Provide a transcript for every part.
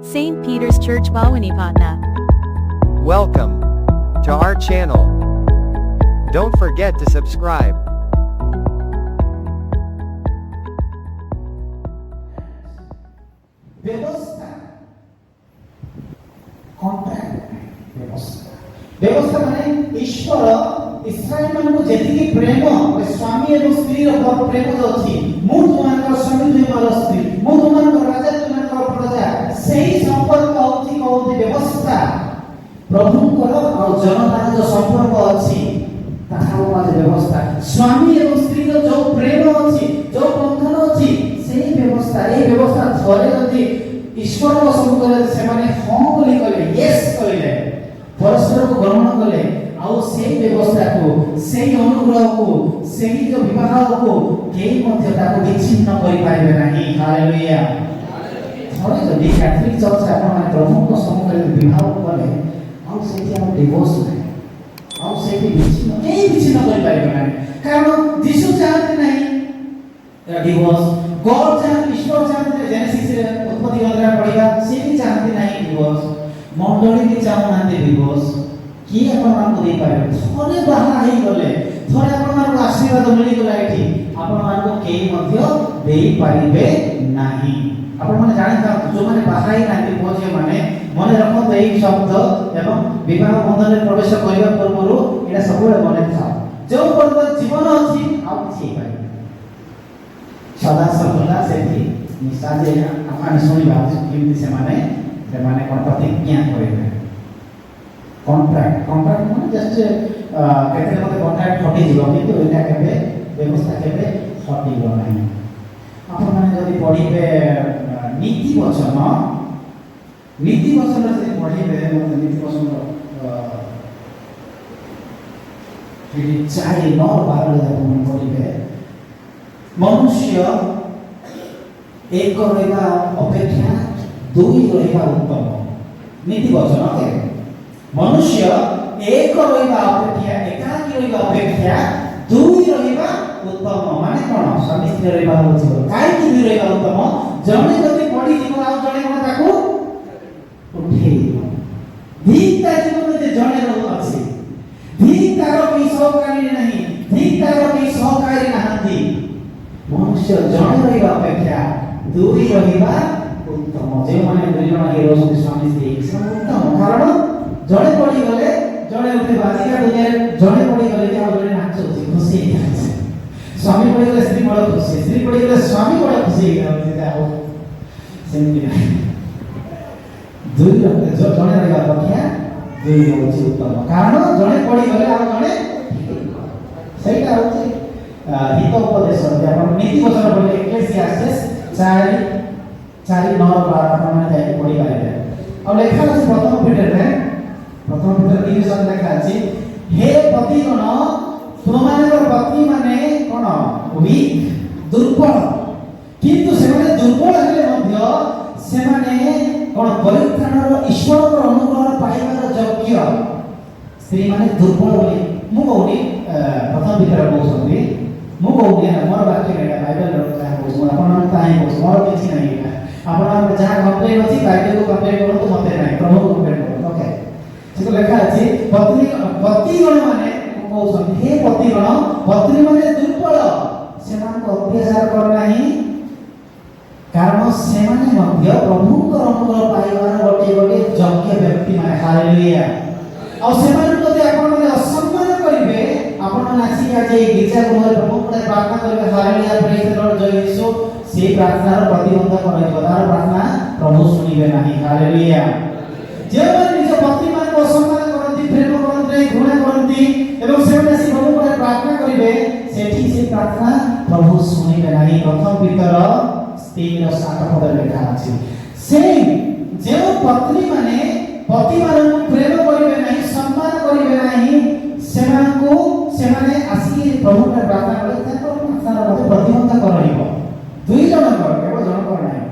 St. Peter's Church Bawanipatna. Welcome to our channel. Don't forget to subscribe. व्यवस्था contract व्यवस्था माने ईश्वर इस्राएल मानकु जेतिकी प्रेम स्वामी एवं स्त्री रो प्रेम अछि मु तुमानकर स्वामी तुमार स्त्री मु तुमानकर राजा तुमानकर प्रजा सेही संपर्क अछि कोन व्यवस्था प्रभुकर और जनतार जो संपर्क अछि ताहा माझे व्यवस्था स्वामी एवं स्त्री रो जो प्रेम अछि जो बंधन अछि सेही व्यवस्था ए व्यवस्था थरे जदि ईश्वर को सम्मुखरे से माने हां बोली कले यस कइले परस्पर को ग्रहण कले आउ सेही व्यवस्था को सेही अनुग्रह को सेही जो विवाह को केही मध्य ताको विच्छिन्न करि पाइबे नाही हालेलुया थरे जदि कैथोलिक चर्च आपण माने प्रभु को सम्मुखरे विवाह कले आउ सेही हम डिवोर्स नाही आउ सेही विच्छिन्न केही विच्छिन्न करि पाइबे नाही कारण यीशु चाहते नहीं डिवोर्स गॉड चाहते ईश्वर चाहते जेनेसिस रे उत्पत्ति ग्रंथ पढ़िबा से भी चाहते नहीं डिवोर्स मंडली भी चाहते डिवोर्स की अपन मान को दे पाए थोड़े बाहा ही गले थोड़े अपन मान को आशीर्वाद मिली गला एठी अपन मान को केही मध्य देई पारिबे नाही अपन माने जानि था जो माने बाहा ही नाही पोजे माने मने रखो एई शब्द एवं विवाह बंधन रे प्रवेश करिबा पूर्वरु एटा सबले मने था जो पर्वत जीवन अछि आ छी पाइ सदा सर्वदा सेठी निसाजे आपण सुनिबा केमति से माने कोन प्रतिज्ञा करिबे कॉन्ट्रैक्ट माने जस्ट केते मते कॉन्ट्रैक्ट हटि जीव किंतु एटा केबे व्यवस्था केबे हटिबो नाही आपण माने जदि पढिबे नीति वचन जदि पढिबे मते नीति वचन फिर 4:9-12 आपण पढिबे मनुष्य एक रहिबा अपेक्षा दुई रहिबा उत्तम नीति वचन के मनुष्य एक रहिबा अपेक्षा एकाकी रहिबा अपेक्षा दुई रहिबा उत्तम माने कोन स्वामी स्त्री रहिबा होछि काई कि दुई रहिबा उत्तम जने जति पढि जीव आ जने कोन ताकू उठे धीता जीवन जे जने रह अछि धीतार की सहकारी नहीं धीतार की सहकारी नहांती मनुष्य जने रहिबा अपेक्षा दुई रहिबा उत्तम जे माने दुई जण हिरो स्वामी स्त्री उत्तम कारण जड़े पड़ी गले जड़े उठे बाजिका दुनिया जड़े पड़ी गले क्या जड़े नाच होची खुशी है स्वामी पड़ी गले स्त्री बड़ा खुशी स्त्री पड़ी गले स्वामी बड़ा खुशी है होता हो सेमती नहीं दुई रखते जो जड़े रहेगा पक्षिया दुई होची उत्तम कारण जड़े पड़ी गले आ जड़े सेटा होची हित उपदेश आपण नीति वचन बोले एक्लेसियास्टिस 4:9-12 आपण माने जाई पढ़ी पाइबे और लेखा अछि प्रथम पीटर रे प्रथम पीटर 3 लेखा अछि हे पतिगण तुममानकर पत्नी माने कोन वीक दुर्बल किंतु से माने दुर्बल हेले मध्य से माने कोन परित्राणर ईश्वरर अनुग्रह पाइबार योग्य स्त्री माने दुर्बल बोली मु कहूनी प्रथम पीटर कहउछथि मु कहूनी मोर वाक्य रे बाइबल रो का कहू आपण ताई कहू मोर किछि नहीं आपण जहां कंप्लेन अछि बाइबल को कंप्लेन करू तो मते नहीं प्रभु को कंप्लेन करू ओके से लेखा अछि पतिगण माने कहउछथि हे पत्नी माने दुर्बल सेमान को अत्याचार कर नाही कारण सेमाने मध्य प्रभु को अनुग्रह पाइबार गोटे योग्य व्यक्ति माने हालेलुया और सेमान को जे आपण माने असम्मान करिवे आपण नासी आ जे गिरजा घर प्रभु को प्रार्थना करिवे हालेलुया प्रेज द लॉर्ड जय यीशु से प्रार्थनार प्रतिबंध करइबो तार प्रार्थना प्रभु सुनिबे नाही हालेलुया जे माने निज पत्नी मान को सम्मान करंती प्रेम करंती घृणा करंती एवं से माने से प्रभु को प्रार्थना करिवे सेठी से प्रार्थना प्रभु सुनिबे नाही प्रथम पीतर 3:7 पद लेखा अछि से जे पत्नी माने पति मान को प्रेम करिवे नाही सम्मान करिवे नाही से माने आसी प्रभु को प्रार्थना करे ताको प्रार्थना मते प्रतिबंध करइबो दुई जण कर केवल जण कर नाही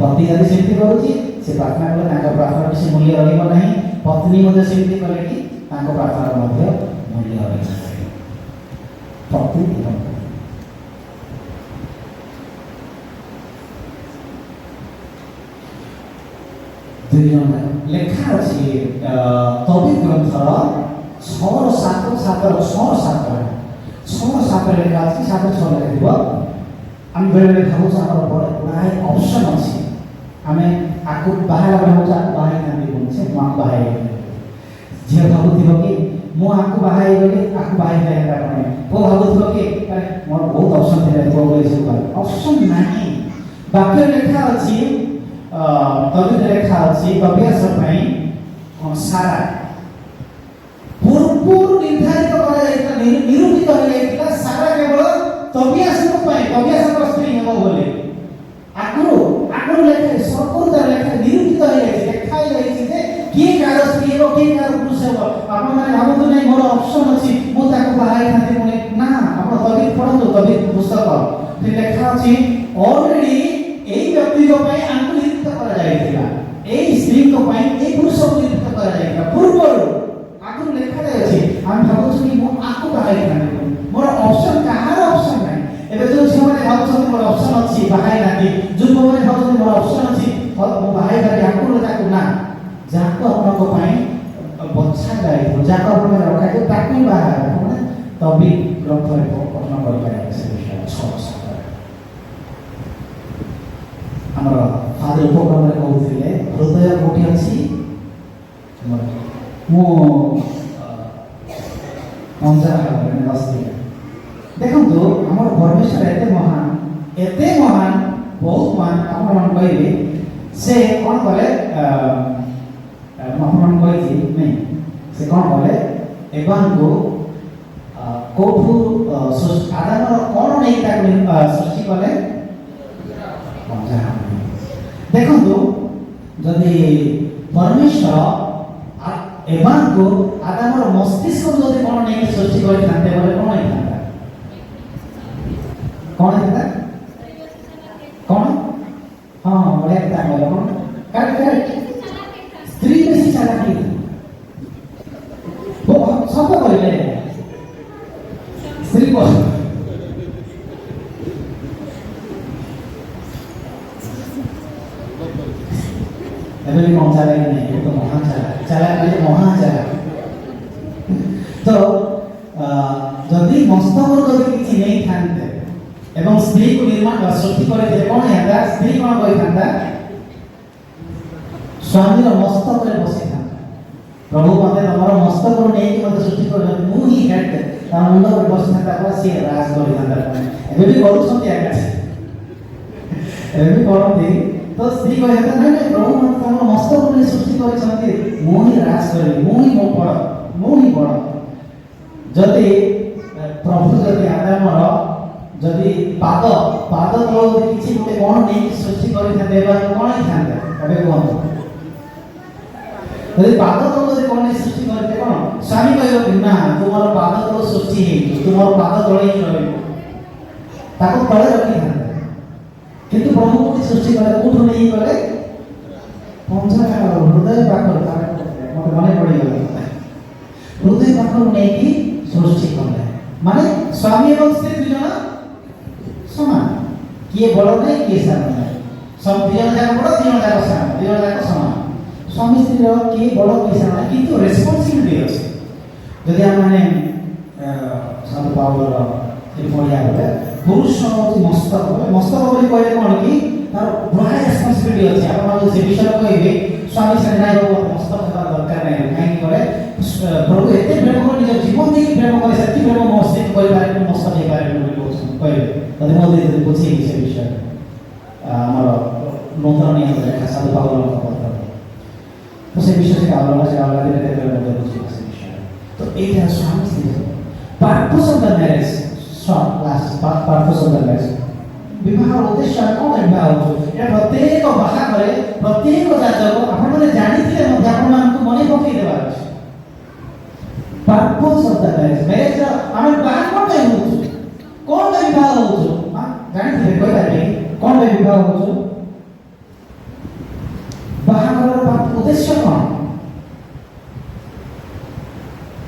पति यदि सेमति करूची से प्रार्थना कले ताको प्रार्थना किसी मूल्य रहइबो नाही पत्नी मध्ये सेमति कले कि ताको प्रार्थना मध्ये मूल्य रहइबो पति ଦୁଇ ଜଣ ଲେଖା ଅଛି ତବିତ ଗ୍ରନ୍ଥର 6:7 ଲେଖା ଅଛି 7:6 ଲେଖିବ। ଆମେ ବେଳେବେଳେ ଭାବୁଛୁ ଆମର ଗୁଡ଼ାଏ ଅପସନ୍ ଅଛି, ଆମେ ଆକୁ ବାହାହେଲା ବେଳେ ଭାବୁଛୁ ଆକୁ ବାହା ହେଇଥାନ୍ତି କହୁଛେ ମୁଁ ଆକୁ ବାହା ହେଇଗଲି। ଝିଅ ଭାବୁଥିବ କି ମୁଁ ଆକୁ ବାହା ହେଇଗଲି ଆକୁ ବାହା ହେଇଥାନ୍ତା କ'ଣ, ପୁଅ ଭାବୁଥିବ କି ମୋର ବହୁତ ଅପସନ୍ ଥିଲା ପୁଅ ବୋଲି ସବୁ ଅପସନ୍ ନାହିଁ। ବାକ୍ୟ ଲେଖା ଅଛି ତବିତ ଲେଖା ଅଛି ତବିଆସ ପାଇଁ ସାରା ପୂର୍ବରୁ ନିର୍ଦ୍ଧାରିତ କରାଯାଇଥିଲା, ନିରୂପିତ ହୋଇଯାଇଥିଲା ସାରା କେବଳ ତବିଆସଙ୍କ ପାଇଁ, ତବିଆସଙ୍କ ସ୍ତ୍ରୀ ହେବ ବୋଲି ଆଗରୁ ଲେଖା ସର୍ବରୁ ତାର ଲେଖା ନିରୂପିତ ହୋଇଯାଇଛି, ଲେଖା ହୋଇଯାଇଛି ଯେ କିଏ କାହାର ସ୍ତ୍ରୀ ହେବ କିଏ କାହାର ପୁରୁଷ ହେବ। ଆପଣମାନେ ଭାବନ୍ତୁ ନାହିଁ ମୋର ଅପସନ୍ ଅଛି ମୁଁ ତାକୁ ବାହା ହେଇଥାନ୍ତି ପୁଣି ନା, ଆପଣ ତବିତ ପଢ଼ନ୍ତୁ ତବିତ ପୁସ୍ତକ ଲେଖା ଅଛି ଅଲରେଡି এই ব্যক্তিଙ୍କ ପାଇଁ ଆଙ୍କୁ ନିଯୁକ୍ତ କରାଯାଇଥିଲା, এই ସ୍ତ୍ରୀଙ୍କ ପାଇଁ এই ପୁରୁଷକୁ ନିଯୁକ୍ତ କରାଯାଇଥିଲା ପୂର୍ବରୁ ଆଗରୁ ଲେଖାଯାଇଛି। ଆମେ ଭାବୁଛୁ କି ମୁଁ ଆକୁ ବାହା ହେଇଥାନ୍ତି, ମୋର ଅପସନ୍ କାହାର ଅପସନ୍ ନାହିଁ। ଏବେ ଯୋଉ ଝିଅମାନେ ଭାବୁଛନ୍ତି ମୋର ଅପସନ୍ ଅଛି ବାହା ହେଇନାହାନ୍ତି, ଯୁବକମାନେ ଭାବୁଛନ୍ତି ମୋର ଅପସନ୍ ଅଛି ମୁଁ ବାହା ହେଇପାରିବି ଆକୁ ତାକୁ ନା, ଯାହାକୁ ଆପଣଙ୍କ ପାଇଁ ବଛା ଯାଇଥିବ ଯାହାକୁ ଆପଣଙ୍କ ରଖାଯିବ ତାକୁ ହିଁ ବାହା ହେବେ। ଆପଣ ତବିତ ଗ୍ରନ୍ଥରେ ପଠନ କରିପାରିବେ ସେ ବିଷୟରେ 6:7। ଆମର ଫାଦର ଉପକ୍ରମରେ କହୁଥିଲେ ହୃଦୟ କୋଉଠି ଅଛି, ମୁଁ ଦେଖନ୍ତୁ ଆମର ପରମେଶ୍ୱର ଏତେ ମହାନ ବହୁତ ମହାନ। ଆପଣମାନେ କହିବେ ସେ କ'ଣ କଲେ, ମୁଁ ଆପଣମାନଙ୍କୁ କହିଛି ନାଇଁ ସେ କ'ଣ କଲେ ଏମାନଙ୍କୁ କୋଉଠୁ ଆଦାମର କ'ଣ ନେଇକି ତାକୁ ସୃଷ୍ଟି କଲେ। ଦେଖନ୍ତୁ ଯଦି ପରମେଶ୍ୱର ଏମାନଙ୍କୁ ଆଦାମର ମସ୍ତିଷ୍କ ଯଦି କ'ଣ ନେଇକି ସୃଷ୍ଟି କରିଥାନ୍ତେ ବୋଲେ କ'ଣ ହେଇଥାନ୍ତା, କ'ଣ ହେଇଥାନ୍ତା କ'ଣ ହଁ ବଢ଼ିଆ କଥା କହିଲ କ'ଣ ସ୍ତ୍ରୀ ବେଶୀ ଚାଲାକ ହେଇଥାନ୍ତା ସତ କହିଲେ ସ୍ତ୍ରୀ ଏବେ ବି କଣ ଚାଲା କି ନାହିଁ, ତ ମହାନ ଚାଲା ମହାନ ଚାଲା। ତ ଯଦି ମସ୍ତକରୁ ଯଦି କିଛି ନେଇଥାନ୍ତେ ଏବଂ ସ୍ତ୍ରୀକୁ ସୃଷ୍ଟି କରିଥିଲେ କ'ଣ ହେଇଥାନ୍ତା, ସ୍ତ୍ରୀ କ'ଣ କହିଥାନ୍ତା ସ୍ୱାମୀର ମସ୍ତକରେ ବସିଥାନ୍ତା। ପ୍ରଭୁ ମୋତେ ତମର ମସ୍ତକରୁ ନେଇକି ମୋତେ ସୃଷ୍ଟି କରିଛନ୍ତି, ମୁଁ ହିଁ ହେଡ୍, ତା ମୁଣ୍ଡ ଉପରେ ବସିଥାନ୍ତା ପରେ ସିଏ ରାଜ କରିଥାନ୍ତା। ଏବେ ବି କରୁଛନ୍ତି ଆଜ୍ଞା, ଏବେ ବି କରନ୍ତି। ତ ସ୍ତ୍ରୀ କହିଥାନ୍ତା ନାଇଁ ନାଇଁ ପ୍ରଭୁ ମୋତେ ତମର ମସ୍ତକରୁ ନେଇ ସୃଷ୍ଟି କରିଛନ୍ତି, ମୁଁ ହିଁ ରାଜ କରିବି, ମୁଁ ହିଁ ବଡ଼। ଯଦି ପ୍ରଭୁ ଯଦି ଆଦାମର ଯଦି ପାଦ ତଳ କିଛି ଗୋଟେ କ'ଣ ନେଇକି ସୃଷ୍ଟି କରିଥାନ୍ତେ ଏବଂ କ'ଣ ହେଇଥାନ୍ତେ ଏବେ କୁହନ୍ତୁ। ଯଦି ପାଦ ତଳ ଯଦି କ'ଣ ନେଇ ସୃଷ୍ଟି କରିତେ କ'ଣ ସ୍ୱାମୀ କହିବ କି ନା ତୁମର ପାଦ ତଳ ସୃଷ୍ଟି ହେଇଛି, ତୁମର ପାଦ ତଳେ ହିଁ ରହିବ, ତାକୁ ତଳେ ରଖିଥାନ୍ତେ। କିନ୍ତୁ ପ୍ରଭୁ କୋଉଠି ସୃଷ୍ଟି କଲେ, କୋଉଠୁ ନେଇ ଗଲେ ହୃଦୟ ପାଖରୁ, ମୋତେ ମନେ ପଡ଼ିଗଲା ହୃଦୟ ପାଖରୁ ନେଇକି ସୃଷ୍ଟି କଲେ। ମାନେ ସ୍ୱାମୀ ଏବଂ ସ୍ତ୍ରୀ ଦୁଇ ଜଣ ସମାନ, କିଏ ବଡ଼ ନାହିଁ କିଏ ସାନ ନାହିଁ, ଦୁଇ ଜଣ ଯାକ ବଡ଼ ଦୁଇ ଜଣ ଯାକ ସାନ, ଦୁଇ ଜଣ ଯାକ ସମାନ। ସ୍ୱାମୀ ସ୍ତ୍ରୀର କିଏ ବଡ଼ କିଏ ସାନ ନାହିଁ, କିନ୍ତୁ ରେସ୍ପନ୍ସିବିଲିଟି ଅଛି। ଯଦି ଆମେ ସାଧୁ ପାଉଲର ପଢ଼ିବା ବୋଲେ ପୁରୁଷ ହେଉଛି ମସ୍ତକ ବୋଲି କହିଲେ କ'ଣ କି ତାର ବଡ଼ ରେସ୍ପନ୍ସିବିଲିଟି ଅଛି। ଆପଣ ସେ ବିଷୟରେ କହିବେ ସ୍ୱାମୀ ସାଙ୍ଗେ ନାଇଁ ମସ୍ତକ ହେବା ଦରକାର ନାହିଁ, କାହିଁକି କଲେ ପ୍ରଭୁ ଏତେ ପ୍ରେମ କରି ନିଜ ଜୀବନ ଦେଇକି ପ୍ରେମ କରେ, ସେଠି ପ୍ରେମ ମୋ ସ୍ତ୍ରୀ କରିପାରିବେନି, ମସ୍ତକ ହେଇପାରିବେନି ବୋଲି କହୁଛନ୍ତି କହିବେ। ଯଦି ମୁଁ ବୁଝେଇବି ସେ ବିଷୟରେ ଆମର ନୂତନ ନିୟମ ଲେଖା ସାଧୁ ପାଉଲଙ୍କ ପତ୍ର, ତ ସେ ବିଷୟରେ ବୁଝିବା ସେ ବିଷୟରେ। ତ ଏଇଟା ସ୍ୱାମୀ ସ୍ତ୍ରୀ purpose of the marriage, purpose of the marriage, ବିବାହର ଉଦ୍ଦେଶ୍ୟ କ'ଣ ବିବାହ ହେଉଛି, এটা ପ୍ରତ୍ୟେକ ବାହାଘରେ ପ୍ରତ୍ୟେକ ଯାଜକ ଆପଣମାନେ ଜାଣିଥିଲେ ମଧ୍ୟ ଆପଣମାନଙ୍କୁ ମନେ ପକେଇ ଦେବାର ଅଛି। purpose of the marriage ଆମେ ବାହା କ'ଣ ପାଇଁ ହେଉଛୁ, କ'ଣ ପାଇଁ ବିବାହ ହେଉଛୁ, ଜାଣିଥିଲେ କହିପାରିବେ କ'ଣ ପାଇଁ ବିବାହ ହେଉଛୁ, ବାହାଘରର ଉଦ୍ଦେଶ୍ୟ କ'ଣ?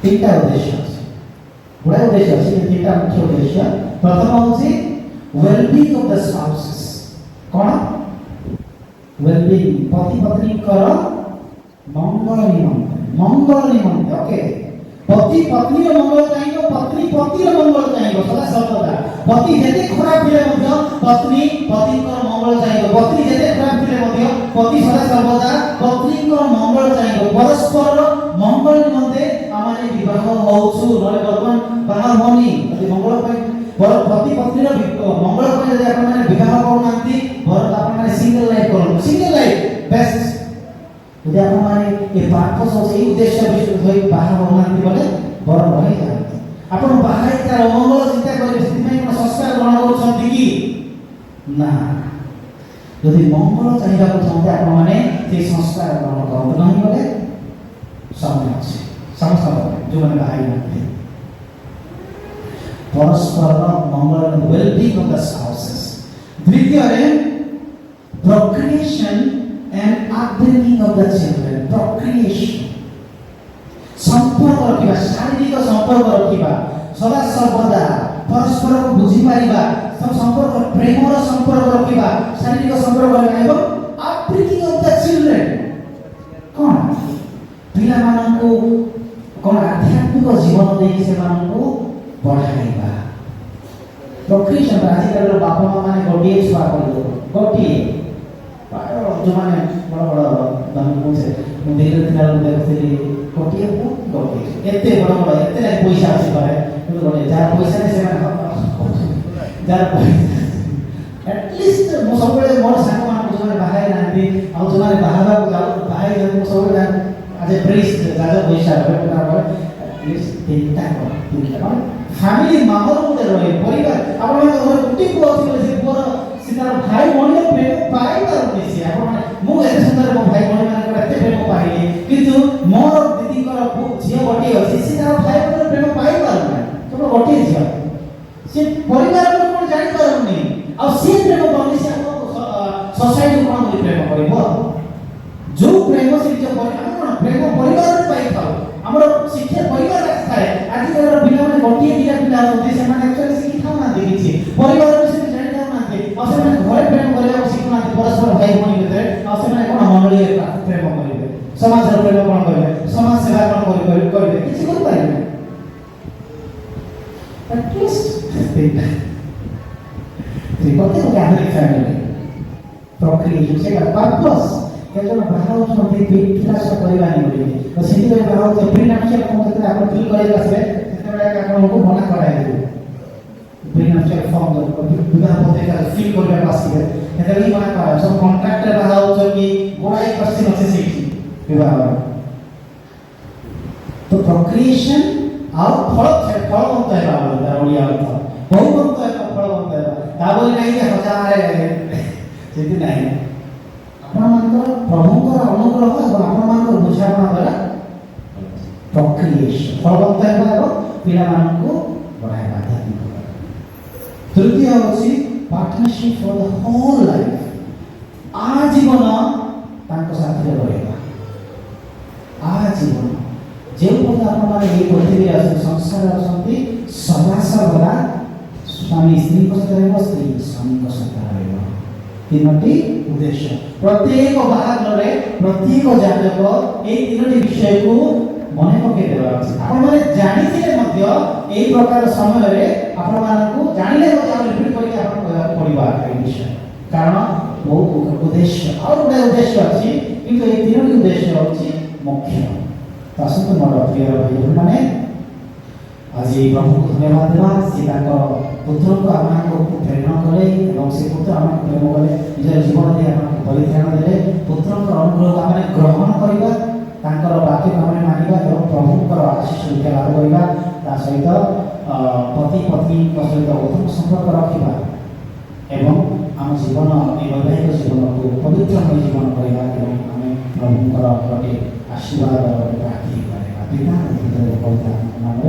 ତିନିଟା ଉଦ୍ଦେଶ୍ୟ ଅଛି, ଗୁଡ଼ାଏ ଉଦ୍ଦେଶ୍ୟ ଅଛି, ତିନିଟା ମୁଖ୍ୟ ଉଦ୍ଦେଶ୍ୟ। ପ୍ରଥମ ହେଉଛି well-being of the spouses, କ'ଣ वेलबिंग पति पत्नी मंगल निमंत्रण ओके पति पत्नी मंगल चाहिए पत्नी पति मंगल चाहिए सदा सर्वदा पति जते खराब थिले मध्य पत्नी पति मंगल चाहिए पत्नी जते खराब थिले मध्य पति सदा सर्वदा पत्नी मंगल चाहिए परस्पर मंगल निमंते आमाने विवाह होउछु नले वर्तमान बाहर होनी यदि मंगल पर पति पत्नी मंगल पर यदि आपण माने विवाह करूनांती भरत आपण माने सिंगल लाइफ बेस्ट यदि आपण माने ए पाठ से उद्देश्य विषय होई बाहर होनांती बोले बर रही जाते आपण बाहर तार मंगल चिंता करे सिद्धि कोन संस्कार ग्रहण करूछंती कि ना यदि मंगल चाहिदा को चाहते आपण माने से संस्कार ग्रहण करत नहीं बोले समस्या जो मैंने बाहर नहीं परस्पर मंगल वेलबीइंग ऑफ द स्पाउसेस द्वितीय है procreation and upbringing of the children procreation संपर्क रखिबा शारीरिक संपर्क रखिबा सदा सर्वदा परस्पर को बुझी पारिबा सब संपर्क प्रेम रो संपर्क रखिबा शारीरिक संपर्क रखिबा एवं upbringing of the children कोन पिला माननको कोन आध्यात्मिक जीवन देई से माननको पढ़ाइबा प्रोक्रिएशन आजिकल बापा माँ माने गोटिए छुआ कर गोटिए जो माने बड़ा बड़ा दाम को से मुझे तिला देखते गोटिए को गोटिए एते बड़ा बड़ा एते लाग पैसा आसी पारे तो गोटे जार पैसा ने से जार एटलीस्ट मो सबले मोर सांग मान को माने बाहाय नांदी आ जो माने बाहाबा को जाऊ बाहाय जन मो सबले आज प्रेस जाजा पैसा एटलीस्ट तीनटा को फैमिली माहौल गोटे रहे परिवार आपण घर गुटी को अछि से पुअर सिनार भाई भणी प्रेम पाई पारुनी से आपण मु एते सुंदर मो भाई भणी माने एते प्रेम पाइले किंतु मोर दीदी कर झियो गोटी अछि सिनार भाई भणी प्रेम पाई पारुना तो गोटी झियो से परिवार को कोन जानि पारुनी आ से प्रेम पाउनी से सोसाइटी कोन प्रेम करबो जो प्रेम से जो परिवार प्रेम परिवार पाई पाउ हमर शिक्षा परिवार थाए आज के पिला माने गोटी दिया पिला होते से माने एक्चुअली शिखि थाउ ना देखि परिवार विषय जानि थाउ ना थे आ से माने घरे प्रेम करे शिखु ना परस्पर भाई भणी भितर आ से माने कोन मंडली प्रेम करिवे समाज रो प्रेम कोन करिवे समाज सेवा कोन करिवे किछि कर पाइबे एटलीस्ट त्रिपति को कैथोलिक फैमिली प्रोक्रिएशन से पर्पस केजन बाहर होते पिला सब परिवार बोली तो सिटी में बाहर होते प्रीनप्शियल फॉर्म से आपण फिल करे आसे सेतेबेला आपण को मना कराय दे प्रीनप्शियल फॉर्म विवाह होते का फिल करे आसे हेतली मना कराय सब कॉन्ट्रैक्टर बाहर हो कि गोड़ाई क्वेश्चन আছে सिटी विवाह तो प्रोक्रिएशन और फल होता है बाबा ओडिया अर्थ बहुत होता है फल होता है दाबोली नहीं है हजार सिटी नहीं प्रभुଙ୍କର ଅନୁଗ୍ରହ ଏବଂ ଆପଣମାନଙ୍କର ବୁଝାମଣା ଦ୍ୱାରା ପ୍ରୋକ୍ରିଏସନ୍ ଫଳବନ୍ତ ହେବା ଏବଂ ପିଲାମାନଙ୍କୁ ବଢ଼ାଇବା ଆଧ୍ୟାତ୍ମିକ ତୃତୀୟ ହେଉଛି partnership for the whole life ଆଜୀବନ ତାଙ୍କ ସାଥିରେ ରହିବା ଆଜୀବନ ଯେଉଁ ପର୍ଯ୍ୟନ୍ତ ଆପଣମାନେ ଏହି ପୃଥିବୀରେ ଅଛନ୍ତି ସଂସାରରେ ଅଛନ୍ତି ସଦା ସର୍ବଦା ସ୍ୱାମୀ ସ୍ତ୍ରୀଙ୍କ ସହିତ ରହିବ ସ୍ତ୍ରୀ ସ୍ୱାମୀଙ୍କ ସହିତ ରହିବ तीनोटी उद्देश्य प्रत्येक बाहागर प्रत्येक जातक ए तीनोटी विषय को मन पके देबा अछि आपण माने जानि थिले मध्य एई प्रकार समय रे आपण मानकु जानिले मध्य आपण रिपीट करके आपण कहबा पड़िबा ए विषय कारण बहुत उद्देश्य और गोटे उद्देश्य अछि किंतु ए तीनोटी उद्देश्य अछि मुख्य तासंत मोर प्रिय भाई माने आज प्रभु को धन्यवाद देवा से पुत्र को आम प्रेरणा कले और से पुत्र आम प्रेम कले निज जीवन दे आम परिधान देले पुत्र अनुग्रह आम ग्रहण करवा वाक्य आम मानवा और प्रभु आशीष लाभ करवा सहित पति पत्नी सहित उत्तम संपर्क रखा एवं आम जीवन वैवाहिक जीवन को पवित्रमय जीवन करवा आम प्रभु गोटे आशीर्वाद प्रार्थी करवा पिता नाम